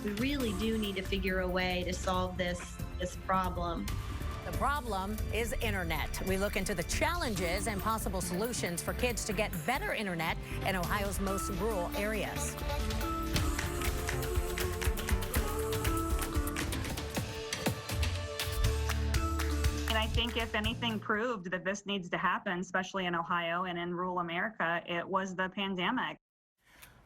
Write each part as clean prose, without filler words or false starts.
We really do need to figure a way to solve this problem. The problem is internet. We look into the challenges and possible solutions for kids to get better internet in Ohio's most rural areas. And I think if anything proved that this needs to happen, especially in Ohio and in rural America, it was the pandemic.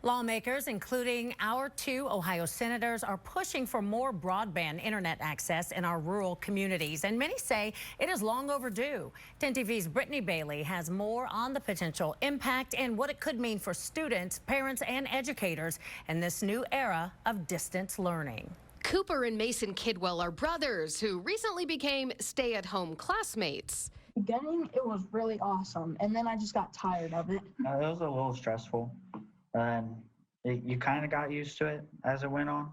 Lawmakers, including our 2 Ohio senators, are pushing for more broadband internet access in our rural communities, and many say it is long overdue. 10 TV's Brittany Bailey has more on the potential impact and what it could mean for students, parents, and educators in this new era of distance learning. Cooper and Mason Kidwell are brothers who recently became stay-at-home classmates. Beginning, it was really awesome, and then I just got tired of it. It was a little stressful, and you kind of got used to it as it went on,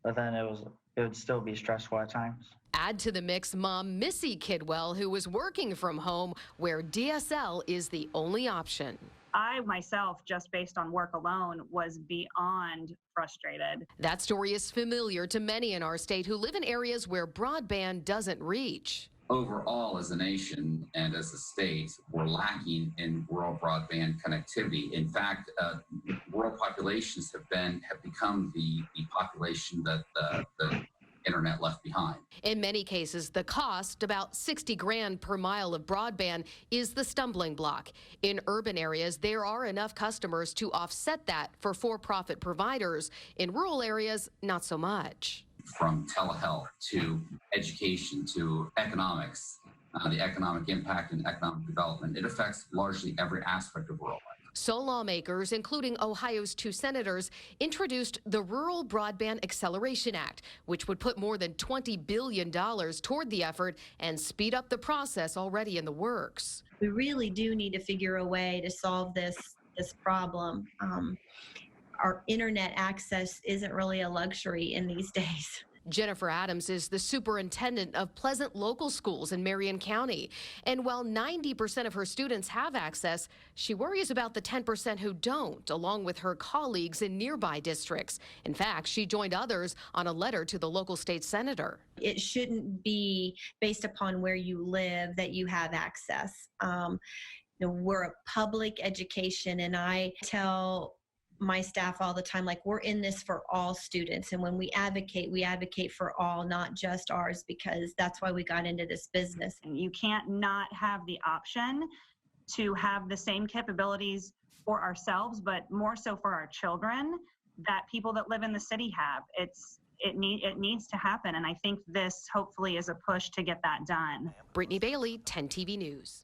but then it would still be stressful at times. Add to the mix mom Missy Kidwell, who was working from home where DSL is the only option. I myself, just based on work alone, was beyond frustrated. That story is familiar to many in our state who live in areas where broadband doesn't reach. Overall, as a nation and as a state, we're lacking in rural broadband connectivity. In fact, rural populations have become the population that the internet left behind. In many cases, the cost, about 60 grand per mile of broadband, is the stumbling block. In urban areas, there are enough customers to offset that for-profit providers. In rural areas, not so much. From telehealth to education to economics, the economic impact and economic development, it affects largely every aspect of rural life. So lawmakers, including Ohio's 2 senators, introduced the Rural Broadband Acceleration Act, which would put more than $20 billion toward the effort and speed up the process already in the works. We really do need to figure a way to solve this problem. Our internet access isn't really a luxury in these days. Jennifer Adams is the superintendent of Pleasant Local Schools in Marion County. And while 90% of her students have access, she worries about the 10% who don't, along with her colleagues in nearby districts. In fact, she joined others on a letter to the local state senator. It shouldn't be based upon where you live that you have access. We're a public education, and I tell my staff all the time, like, we're in this for all students, and when we advocate for all, not just ours, because that's why we got into this business. And you can't not have the option to have the same capabilities for ourselves, but more so for our children, that people that live in the city have. It needs to happen, and I think this hopefully is a push to get that done. Brittany Bailey, 10 TV News.